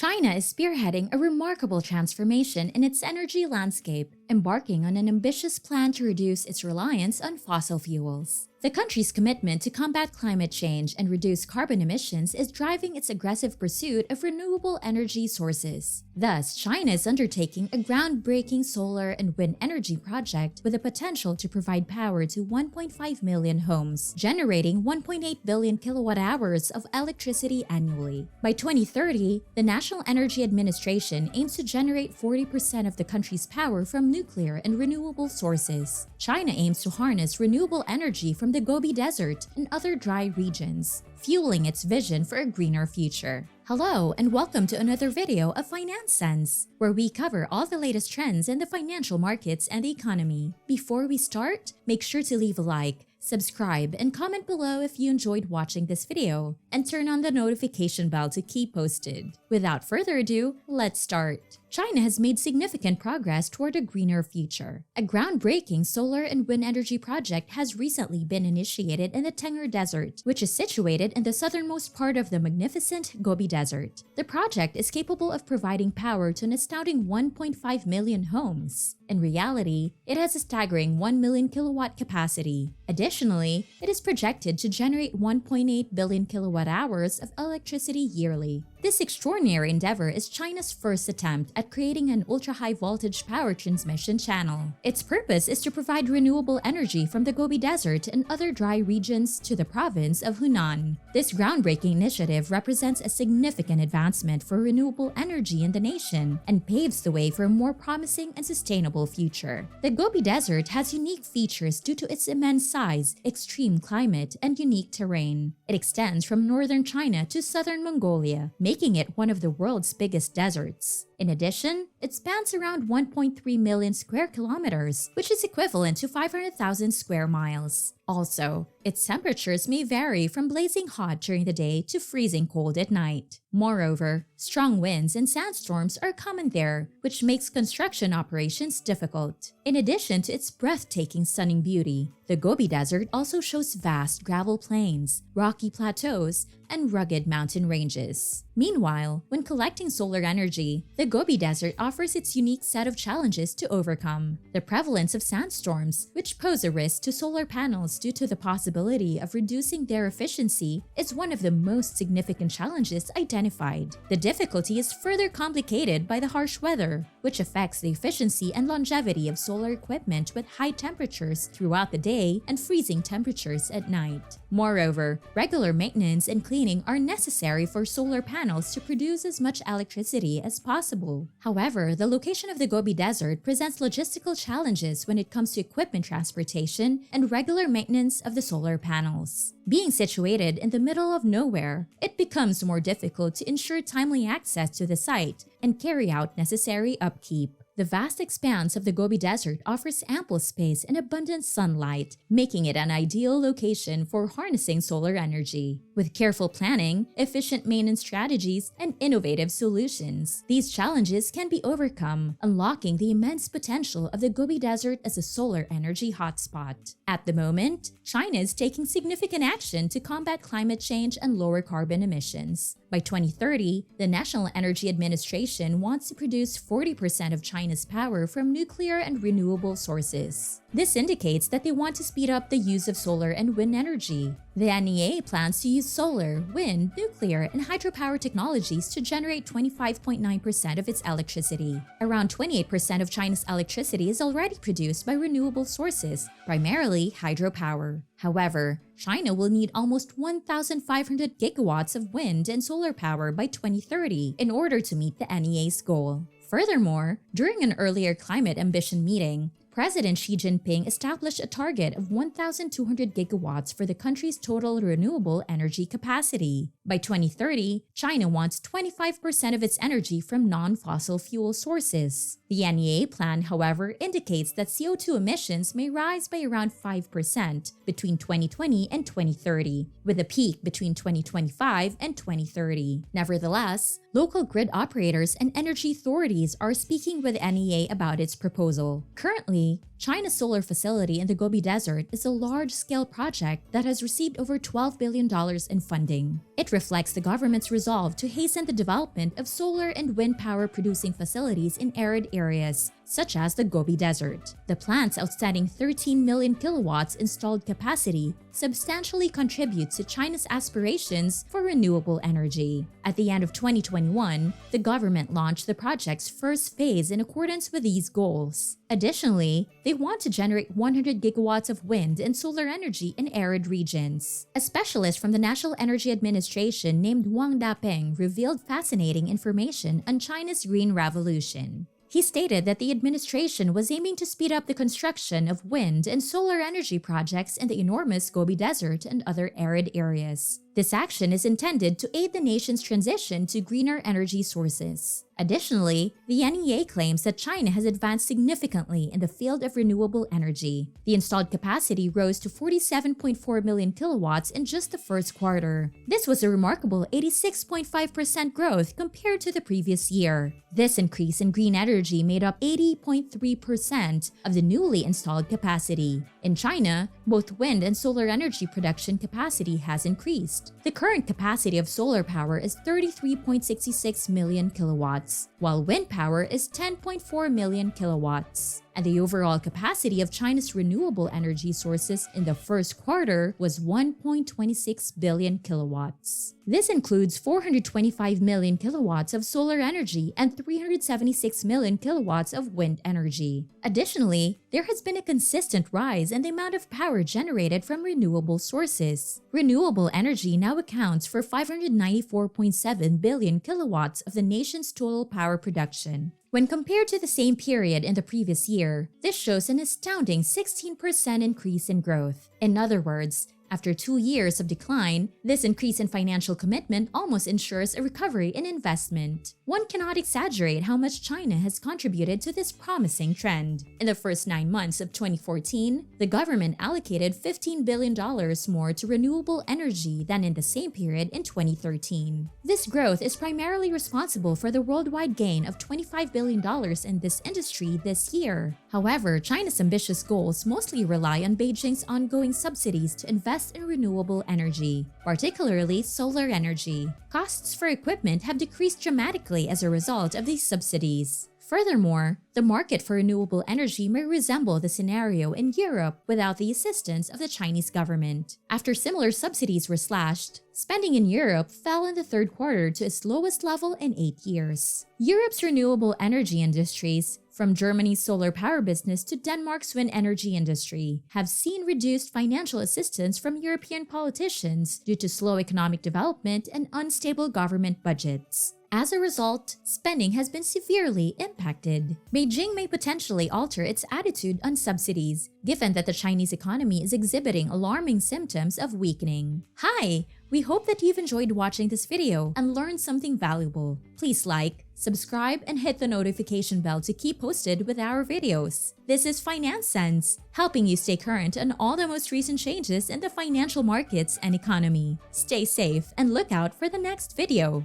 China is spearheading a remarkable transformation in its energy landscape, embarking on an ambitious plan to reduce its reliance on fossil fuels. The country's commitment to combat climate change and reduce carbon emissions is driving its aggressive pursuit of renewable energy sources. Thus, China is undertaking a groundbreaking solar and wind energy project with the potential to provide power to 1.5 million homes, generating 1.8 billion kilowatt-hours of electricity annually. By 2030, the National Energy Administration aims to generate 40% of the country's power from nuclear and renewable sources. China aims to harness renewable energy from the Gobi Desert and other dry regions, fueling its vision for a greener future. Hello and welcome to another video of Finance Sense, where we cover all the latest trends in the financial markets and the economy. Before we start, make sure to leave a like, subscribe, and comment below if you enjoyed watching this video, and turn on the notification bell to keep posted. Without further ado, let's start. China has made significant progress toward a greener future. A groundbreaking solar and wind energy project has recently been initiated in the Tengger Desert, which is situated in the southernmost part of the magnificent Gobi Desert. The project is capable of providing power to an astounding 1.5 million homes. In reality, it has a staggering 1 million kilowatt capacity. Additionally, it is projected to generate 1.8 billion kilowatt-hours of electricity yearly. This extraordinary endeavor is China's first attempt at creating an ultra-high voltage power transmission channel. Its purpose is to provide renewable energy from the Gobi Desert and other dry regions to the province of Hunan. This groundbreaking initiative represents a significant advancement for renewable energy in the nation and paves the way for a more promising and sustainable future. The Gobi Desert has unique features due to its immense size, extreme climate, and unique terrain. It extends from northern China to southern Mongolia, making it one of the world's biggest deserts. In addition, it spans around 1.3 million square kilometers, which is equivalent to 500,000 square miles. Also, its temperatures may vary from blazing hot during the day to freezing cold at night. Moreover, strong winds and sandstorms are common there, which makes construction operations difficult. In addition to its breathtaking stunning beauty, the Gobi Desert also shows vast gravel plains, rocky plateaus, and rugged mountain ranges. Meanwhile, when collecting solar energy, the Gobi Desert offers its unique set of challenges to overcome. The prevalence of sandstorms, which pose a risk to solar panels due to the possibility of reducing their efficiency, is one of the most significant challenges identified. The difficulty is further complicated by the harsh weather, which affects the efficiency and longevity of solar equipment with high temperatures throughout the day and freezing temperatures at night. Moreover, regular maintenance and cleaning are necessary for solar panels to produce as much electricity as possible. However, the location of the Gobi Desert presents logistical challenges when it comes to equipment transportation and regular maintenance of the solar panels. Being situated in the middle of nowhere, it becomes more difficult to ensure timely access to the site and carry out necessary upkeep. The vast expanse of the Gobi Desert offers ample space and abundant sunlight, making it an ideal location for harnessing solar energy. With careful planning, efficient maintenance strategies, and innovative solutions, these challenges can be overcome, unlocking the immense potential of the Gobi Desert as a solar energy hotspot. At the moment, China is taking significant action to combat climate change and lower carbon emissions. By 2030, the National Energy Administration wants to produce 40% of China's power from nuclear and renewable sources. This indicates that they want to speed up the use of solar and wind energy. The NEA plans to use solar, wind, nuclear, and hydropower technologies to generate 25.9% of its electricity. Around 28% of China's electricity is already produced by renewable sources, primarily hydropower. However, China will need almost 1,500 gigawatts of wind and solar power by 2030 in order to meet the NEA's goal. Furthermore, during an earlier climate ambition meeting, President Xi Jinping established a target of 1,200 gigawatts for the country's total renewable energy capacity. By 2030, China wants 25% of its energy from non-fossil fuel sources. The NEA plan, however, indicates that CO2 emissions may rise by around 5% between 2020 and 2030, with a peak between 2025 and 2030. Nevertheless, local grid operators and energy authorities are speaking with NEA about its proposal. Currently, China's solar facility in the Gobi Desert is a large-scale project that has received over $12 billion in funding. It reflects the government's resolve to hasten the development of solar and wind power producing facilities in arid areas, such as the Gobi Desert. The plant's outstanding 13 million kilowatts installed capacity substantially contributes to China's aspirations for renewable energy. At the end of 2021, the government launched the project's first phase in accordance with these goals. Additionally, they want to generate 100 gigawatts of wind and solar energy in arid regions. A specialist from the National Energy Administration named Wang Dapeng revealed fascinating information on China's Green Revolution. He stated that the administration was aiming to speed up the construction of wind and solar energy projects in the enormous Gobi Desert and other arid areas. This action is intended to aid the nation's transition to greener energy sources. Additionally, the NEA claims that China has advanced significantly in the field of renewable energy. The installed capacity rose to 47.4 million kilowatts in just the first quarter. This was a remarkable 86.5% growth compared to the previous year. This increase in green energy made up 80.3% of the newly installed capacity. In China, both wind and solar energy production capacity has increased. The current capacity of solar power is 33.66 million kilowatts, while wind power is 10.4 million kilowatts. And the overall capacity of China's renewable energy sources in the first quarter was 1.26 billion kilowatts. This includes 425 million kilowatts of solar energy and 376 million kilowatts of wind energy. Additionally, there has been a consistent rise in the amount of power generated from renewable sources. Renewable energy now accounts for 594.7 billion kilowatts of the nation's total power production. When compared to the same period in the previous year, this shows an astounding 16% increase in growth. In other words, after 2 years of decline, this increase in financial commitment almost ensures a recovery in investment. One cannot exaggerate how much China has contributed to this promising trend. In the first 9 months of 2014, the government allocated $15 billion more to renewable energy than in the same period in 2013. This growth is primarily responsible for the worldwide gain of $25 billion in this industry this year. However, China's ambitious goals mostly rely on Beijing's ongoing subsidies to invest in renewable energy, particularly solar energy. Costs for equipment have decreased dramatically as a result of these subsidies. Furthermore, the market for renewable energy may resemble the scenario in Europe without the assistance of the Chinese government. After similar subsidies were slashed, spending in Europe fell in the third quarter to its lowest level in 8 years. Europe's renewable energy industries, from Germany's solar power business to Denmark's wind energy industry, have seen reduced financial assistance from European politicians due to slow economic development and unstable government budgets. As a result, spending has been severely impacted. Beijing may potentially alter its attitude on subsidies, given that the Chinese economy is exhibiting alarming symptoms of weakening. Hi! We hope that you've enjoyed watching this video and learned something valuable. Please like, subscribe, and hit the notification bell to keep posted with our videos. This is Finance Sense, helping you stay current on all the most recent changes in the financial markets and economy. Stay safe and look out for the next video.